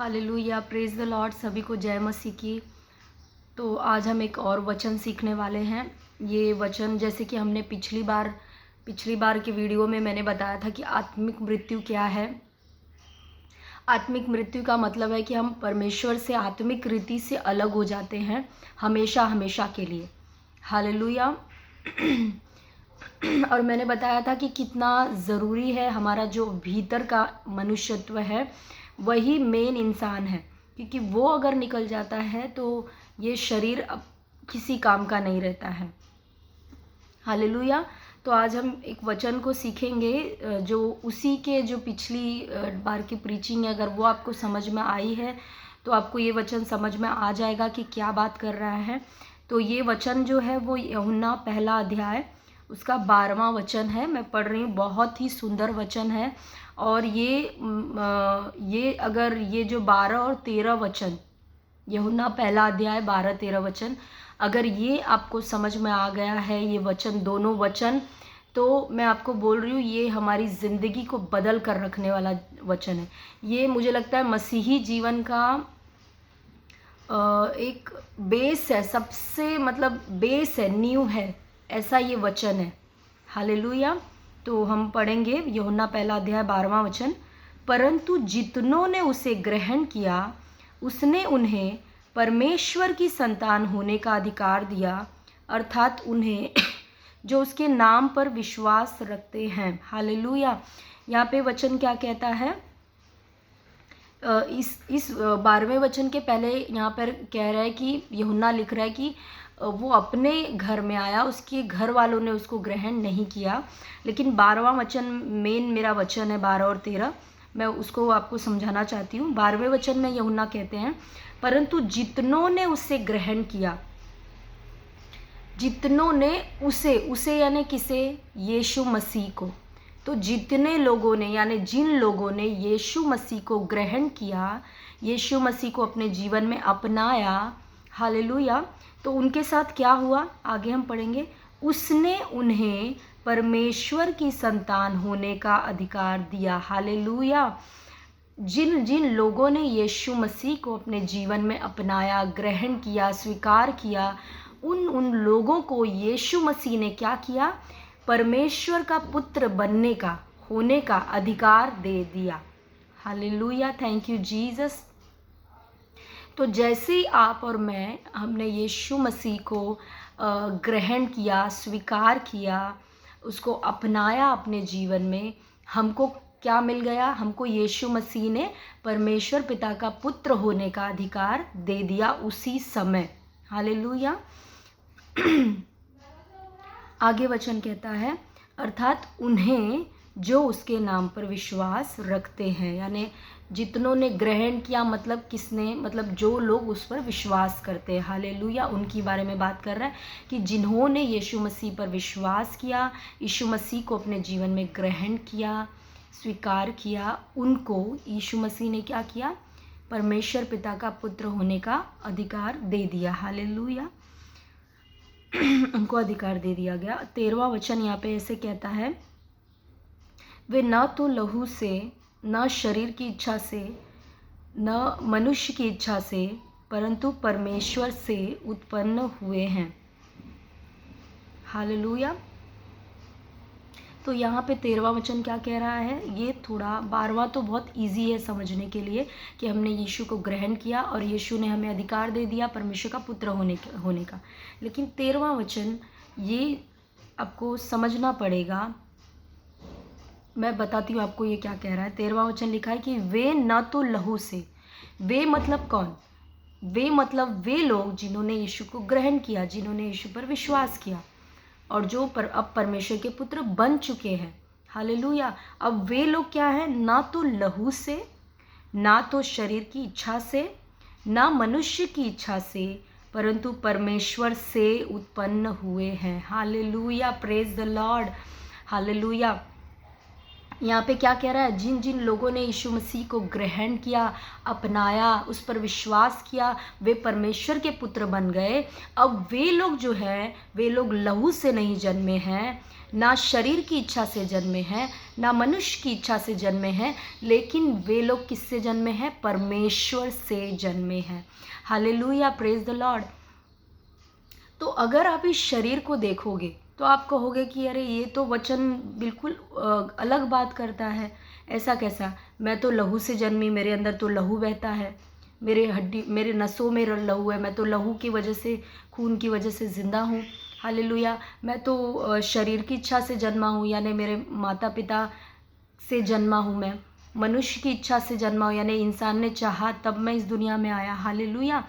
Hallelujah, praise the Lord. सभी को जय मसीह की। तो आज हम एक और वचन सीखने वाले हैं। ये वचन जैसे कि हमने पिछली बार के वीडियो में मैंने बताया था कि आत्मिक मृत्यु क्या है। आत्मिक मृत्यु का मतलब है कि हम परमेश्वर से आत्मिक रीति से अलग हो जाते हैं हमेशा हमेशा के लिए। हालेलुया। और मैंने बताया था कि कितना ज़रूरी है हमारा जो भीतर का मनुष्यत्व है वही मेन इंसान है, क्योंकि वो अगर निकल जाता है तो ये शरीर अब किसी काम का नहीं रहता है। हालेलुया। तो आज हम एक वचन को सीखेंगे जो उसी के जो पिछली बार की प्रीचिंग है, अगर वो आपको समझ में आई है तो आपको ये वचन समझ में आ जाएगा कि क्या बात कर रहा है। तो ये वचन जो है वो यूहन्ना पहला अध्याय उसका 12वां वचन है। मैं पढ़ रही हूँ, बहुत ही सुंदर वचन है। और ये अगर ये जो 12 और 13 वचन, यूहन्ना पहला अध्याय 12-13 वचन, अगर ये आपको समझ में आ गया है, ये वचन दोनों वचन, तो मैं आपको बोल रही हूँ ये हमारी ज़िंदगी को बदल कर रखने वाला वचन है। ये मुझे लगता है मसीही जीवन का एक बेस है, सबसे मतलब बेस है, नींव है, ऐसा ये वचन है। हालेलुया। तो हम पढ़ेंगे यूहन्ना पहला अध्याय 12वां वचन। परंतु जितनों ने उसे ग्रहण किया उसने उन्हें परमेश्वर की संतान होने का अधिकार दिया, अर्थात उन्हें जो उसके नाम पर विश्वास रखते हैं। हालेलुया। यहाँ पे वचन क्या कहता है? इस 12वें वचन के पहले यहाँ पर कह रहा है कि यूहन्ना लिख रहा है कि वो अपने घर में आया, उसके घर वालों ने उसको ग्रहण नहीं किया। लेकिन 12वां वचन मेन मेरा वचन है, 12 और 13, मैं उसको आपको समझाना चाहती हूँ। 12वें वचन में यूहन्ना कहते हैं, परंतु जितनों ने उसे ग्रहण किया, जितनों ने उसे यानी किसे? यीशु मसीह को। तो जितने लोगों ने यानी जिन लोगों ने यीशु मसीह को ग्रहण किया, यीशु मसीह को अपने जीवन में अपनाया, हालेलुया, तो उनके साथ क्या हुआ आगे हम पढ़ेंगे। उसने उन्हें परमेश्वर की संतान होने का अधिकार दिया। हालेलुया। जिन जिन लोगों ने यीशु मसीह को अपने जीवन में अपनाया, ग्रहण किया, स्वीकार किया, उन लोगों को यीशु मसीह ने क्या किया? परमेश्वर का पुत्र बनने का, होने का अधिकार दे दिया। Hallelujah, thank you Jesus. तो जैसे ही आप और मैं हमने यीशु मसीह को ग्रहण किया, स्वीकार किया, उसको अपनाया अपने जीवन में, हमको क्या मिल गया? हमको यीशु मसीह ने परमेश्वर पिता का पुत्र होने का अधिकार दे दिया उसी समय। हालेलुया। आगे वचन कहता है, अर्थात उन्हें जो उसके नाम पर विश्वास रखते हैं, यानी जितनों ने ग्रहण किया, मतलब किसने? मतलब जो लोग उस पर विश्वास करते हैं। हालेलुया। उनकी बारे में बात कर रहा है कि जिन्होंने यीशु मसीह पर विश्वास किया, यीशु मसीह को अपने जीवन में ग्रहण किया, स्वीकार किया, उनको यीशु मसीह ने क्या किया? परमेश्वर पिता का पुत्र होने का अधिकार दे दिया। हालेलुया। उनको अधिकार दे दिया गया। 13वां वचन यहाँ पे ऐसे कहता है, वे न तो लहू से, न शरीर की इच्छा से, न मनुष्य की इच्छा से, परंतु परमेश्वर से उत्पन्न हुए हैं। हालेलुया। तो यहाँ पे 13वां वचन क्या कह रहा है? ये थोड़ा 12वां तो बहुत इजी है समझने के लिए कि हमने यीशु को ग्रहण किया और यीशु ने हमें अधिकार दे दिया परमेश्वर का पुत्र होने का। लेकिन 13वां वचन ये आपको समझना पड़ेगा। मैं बताती हूँ आपको ये क्या कह रहा है। 13वां वचन लिखा है कि वे न तो लहू से, वे मतलब कौन? वे मतलब वे लोग जिन्होंने यीशु को ग्रहण किया, जिन्होंने यीशु पर विश्वास किया और जो अब परमेश्वर के पुत्र बन चुके हैं। हालेलुया। अब वे लोग क्या है? ना तो लहू से, ना तो शरीर की इच्छा से, ना मनुष्य की इच्छा से, परंतु परमेश्वर से उत्पन्न हुए हैं। Hallelujah, praise the Lord. Hallelujah. यहाँ पे क्या कह रहा है? जिन जिन लोगों ने यीशु मसीह को ग्रहण किया, अपनाया, उस पर विश्वास किया, वे परमेश्वर के पुत्र बन गए। अब वे लोग जो हैं, वे लोग लहू से नहीं जन्मे हैं, ना शरीर की इच्छा से जन्मे हैं, ना मनुष्य की इच्छा से जन्मे हैं, लेकिन वे लोग किससे जन्मे हैं? परमेश्वर से जन्मे हैं। Hallelujah, praise the Lord. तो अगर आप इस शरीर को देखोगे तो आप कहोगे कि अरे ये तो वचन बिल्कुल अलग बात करता है। ऐसा कैसा? मैं तो लहू से जन्मी, मेरे अंदर तो लहू बहता है, मेरे हड्डी मेरे नसों में लहू है, मैं तो लहू की वजह से, खून की वजह से ज़िंदा हूँ। हालेलुया। मैं तो शरीर की इच्छा से जन्मा हूँ, यानी मेरे माता पिता से जन्मा हूँ। मैं मनुष्य की इच्छा से जन्मा हूँ, यानी इंसान ने चाहा तब मैं इस दुनिया में आया। हालेलुया।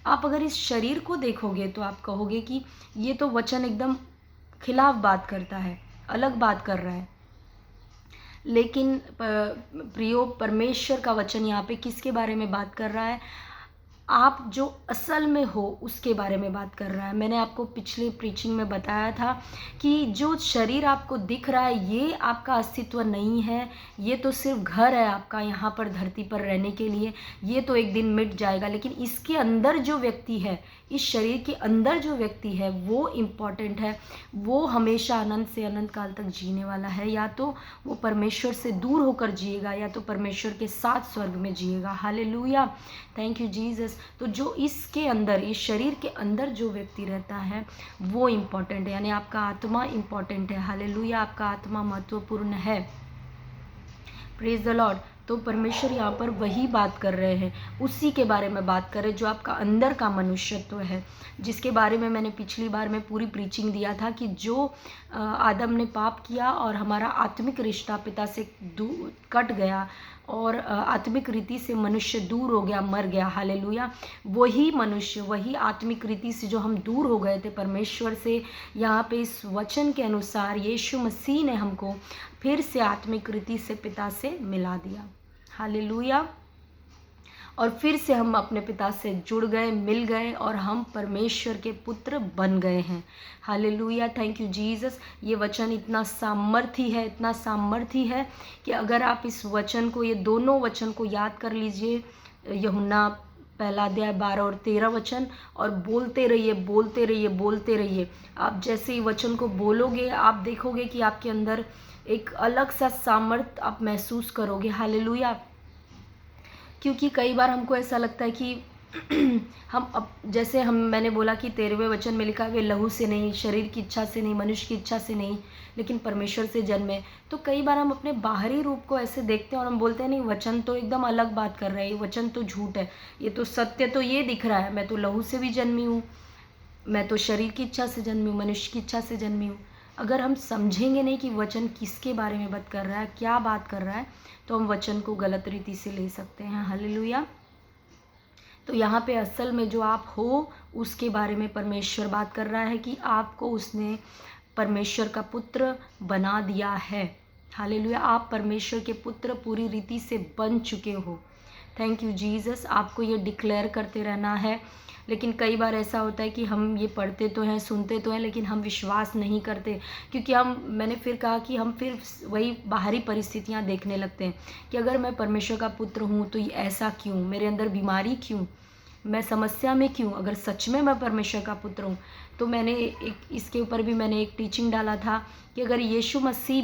आप अगर इस शरीर को देखोगे तो आप कहोगे कि ये तो वचन एकदम खिलाफ बात करता है, अलग बात कर रहा है। लेकिन प्रियो, परमेश्वर का वचन यहाँ पे किसके बारे में बात कर रहा है? आप जो असल में हो उसके बारे में बात कर रहा है। मैंने आपको पिछले प्रीचिंग में बताया था कि जो शरीर आपको दिख रहा है ये आपका अस्तित्व नहीं है, ये तो सिर्फ घर है आपका यहाँ पर धरती पर रहने के लिए। ये तो एक दिन मिट जाएगा, लेकिन इसके अंदर जो व्यक्ति है, इस शरीर के अंदर जो व्यक्ति है वो इम्पॉर्टेंट है। वो हमेशा अनंत से अनंत काल तक जीने वाला है। या तो वो परमेश्वर से दूर होकर जिएगा या तो परमेश्वर के साथ स्वर्ग में जिएगा। हालेलुया, थैंक यू जीसस। तो जो इसके अंदर, इस शरीर के अंदर जो व्यक्ति रहता है वो इम्पॉर्टेंट है, यानी आपका आत्मा इम्पॉर्टेंट है। हालेलुया, आपका आत्मा महत्वपूर्ण है। Praise the Lord. तो परमेश्वर यहाँ पर वही बात कर रहे हैं, उसी के बारे में बात कर रहे हैं जो आपका अंदर का मनुष्यत्व है, जिसके बारे में मैंने पिछली बार में पूरी प्रीचिंग दिया था कि जो आदम ने पाप किया और हमारा आत्मिक रिश्ता पिता से कट गया और आत्मिक रीति से मनुष्य दूर हो गया, मर गया। हालेलुया। वही मनुष्य, वही आत्मिक रीति से जो हम दूर हो गए थे परमेश्वर से, यहाँ पे इस वचन के अनुसार यीशु मसीह ने हमको फिर से आत्मिक रीति से पिता से मिला दिया। हालेलुया। और फिर से हम अपने पिता से जुड़ गए, मिल गए और हम परमेश्वर के पुत्र बन गए हैं। Hallelujah, thank you Jesus. ये वचन इतना सामर्थी है, इतना सामर्थी है कि अगर आप इस वचन को, ये दोनों वचन को याद कर लीजिए, यूहन्ना पहला अध्याय 12 और 13 वचन, और बोलते रहिए, बोलते रहिए, बोलते रहिए। आप जैसे ही वचन को बोलोगे आप देखोगे कि आपके अंदर एक अलग सा सामर्थ आप महसूस करोगे। हालेलुया। क्योंकि कई बार हमको ऐसा लगता है कि हम अब जैसे मैंने बोला कि 13वें वचन में लिखा है वे लहू से नहीं, शरीर की इच्छा से नहीं, मनुष्य की इच्छा से नहीं, लेकिन परमेश्वर से जन्मे। तो कई बार हम अपने बाहरी रूप को ऐसे देखते हैं और हम बोलते हैं नहीं, वचन तो एकदम अलग बात कर रहा है, ये वचन तो झूठ है, ये तो सत्य तो ये दिख रहा है, मैं तो लहू से भी जन्मी हूँ, मैं तो शरीर की इच्छा से जन्मी हूँ, मनुष्य की इच्छा से जन्मी हूँ। अगर हम समझेंगे नहीं कि वचन किसके बारे में बात कर रहा है, क्या बात कर रहा है, तो हम वचन को गलत रीति से ले सकते हैं। हालेलुया। तो यहाँ पे असल में जो आप हो उसके बारे में परमेश्वर बात कर रहा है कि आपको उसने परमेश्वर का पुत्र बना दिया है। हालेलुया, आप परमेश्वर के पुत्र पूरी रीति से बन चुके हो। Thank you Jesus. आपको ये डिक्लेयर करते रहना है। लेकिन कई बार ऐसा होता है कि हम ये पढ़ते तो हैं, सुनते तो हैं, लेकिन हम विश्वास नहीं करते, क्योंकि मैंने फिर कहा कि हम फिर वही बाहरी परिस्थितियाँ देखने लगते हैं कि अगर मैं परमेश्वर का पुत्र हूँ तो ये ऐसा क्यों, मेरे अंदर बीमारी क्यों, मैं समस्या में क्यों, अगर सच में मैं परमेश्वर का पुत्र हूँ। तो मैंने इसके ऊपर भी मैंने एक टीचिंग डाला था कि अगर यीशु मसीह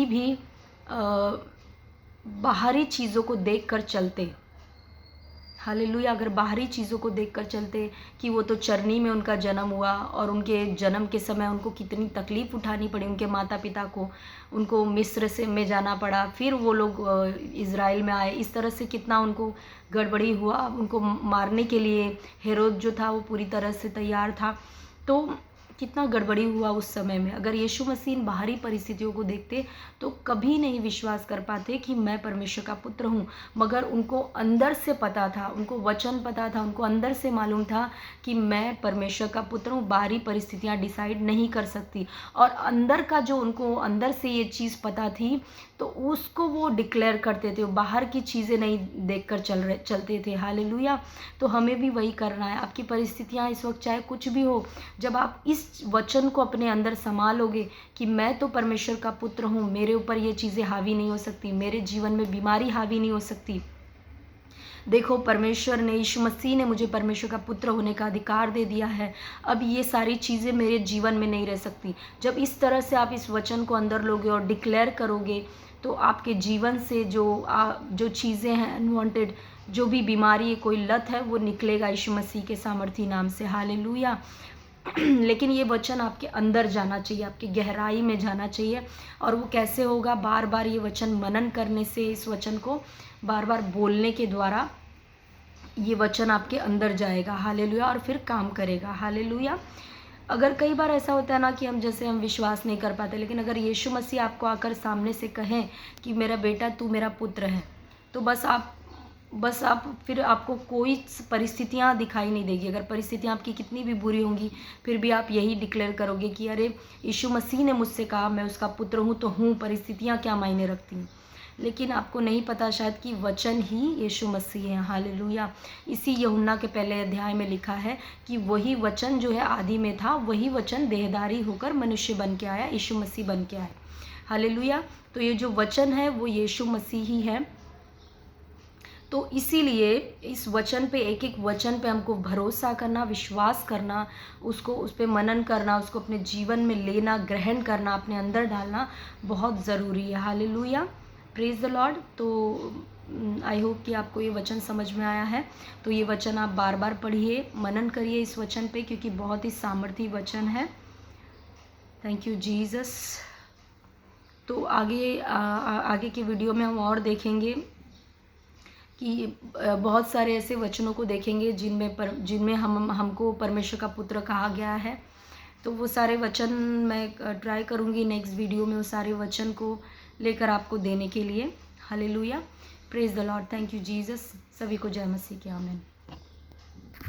भी बाहरी चीज़ों को देखकर चलते, हालेलुया, अगर बाहरी चीज़ों को देखकर चलते कि वो तो चरनी में उनका जन्म हुआ और उनके जन्म के समय उनको कितनी तकलीफ़ उठानी पड़ी, उनके माता पिता को, उनको मिस्र में जाना पड़ा, फिर वो लोग इज़राइल में आए, इस तरह से कितना उनको गड़बड़ी हुआ, उनको मारने के लिए हेरोद जो था वो पूरी तरह से तैयार था, तो कितना गड़बड़ी हुआ उस समय में। अगर यीशु मसीह इन बाहरी परिस्थितियों को देखते तो कभी नहीं विश्वास कर पाते कि मैं परमेश्वर का पुत्र हूँ, मगर उनको अंदर से पता था, उनको वचन पता था, उनको अंदर से मालूम था कि मैं परमेश्वर का पुत्र हूँ। बाहरी परिस्थितियाँ डिसाइड नहीं कर सकती, और अंदर का जो उनको अंदर से ये चीज़ पता थी तो उसको वो डिक्लेयर करते थे, बाहर की चीज़ें नहीं देखकर चलते थे। हालेलुया। तो हमें भी वही करना है। आपकी परिस्थितियाँ इस वक्त चाहे कुछ भी हो, जब आप इस वचन को अपने अंदर संभालोगे कि मैं तो परमेश्वर का पुत्र हूँ, मेरे ऊपर ये चीज़ें हावी नहीं हो सकती, मेरे जीवन में बीमारी हावी नहीं हो सकती, देखो परमेश्वर ने, यीशु मसीह ने मुझे परमेश्वर का पुत्र होने का अधिकार दे दिया है, अब ये सारी चीज़ें मेरे जीवन में नहीं रह सकती। जब इस तरह से आप इस वचन को अंदर लोगे और डिक्लेयर करोगे तो आपके जीवन से जो चीज़ें हैं अनवांटेड, जो भी बीमारी है, कोई लत है, वो निकलेगा यीशु मसीह के सामर्थी नाम से। हालेलुया। लेकिन ये वचन आपके अंदर जाना चाहिए, आपकी गहराई में जाना चाहिए। और वो कैसे होगा? बार बार ये वचन मनन करने से, इस वचन को बार बार बोलने के द्वारा ये वचन आपके अंदर जाएगा। हालेलुया। और फिर काम करेगा। हालेलुया। अगर कई बार ऐसा होता है ना कि हम विश्वास नहीं कर पाते, लेकिन अगर यीशु मसीह आपको आकर सामने से कहें कि मेरा बेटा तू मेरा पुत्र है, तो बस आप फिर आपको कोई परिस्थितियाँ दिखाई नहीं देगी। अगर परिस्थितियाँ आपकी कितनी भी बुरी होंगी, फिर भी आप यही डिक्लेयर करोगे कि अरे यीशु मसीह ने मुझसे कहा मैं उसका पुत्र हूँ, तो हूँ, परिस्थितियाँ क्या मायने रखती हैं। लेकिन आपको नहीं पता शायद कि वचन ही यीशु मसीह है। हालेलुया। इसी यूहन्ना के पहले अध्याय में लिखा है कि वही वचन जो है आदि में था, वही वचन देहधारी होकर मनुष्य बन के आया, यीशु मसीह बन के आया। हालेलुया। तो ये जो वचन है वो यीशु मसीह ही है। तो इसीलिए इस वचन पे, एक एक वचन पे हमको भरोसा करना, विश्वास करना, उसको उस पर मनन करना, उसको अपने जीवन में लेना, ग्रहण करना, अपने अंदर डालना बहुत ज़रूरी है। हालेलुया। Praise the Lord. तो आई होप कि आपको ये वचन समझ में आया है। तो ये वचन आप बार बार पढ़िए, मनन करिए इस वचन पे, क्योंकि बहुत ही सामर्थी वचन है। Thank you Jesus. तो आगे के वीडियो में हम और देखेंगे कि बहुत सारे ऐसे वचनों को देखेंगे जिनमें हमको परमेश्वर का पुत्र कहा गया है। तो वो सारे वचन मैं ट्राई करूँगी नेक्स्ट वीडियो में, वो सारे वचन को लेकर आपको देने के लिए। Hallelujah. Praise the Lord. Thank you Jesus. सभी को जय मसीह के आमीन।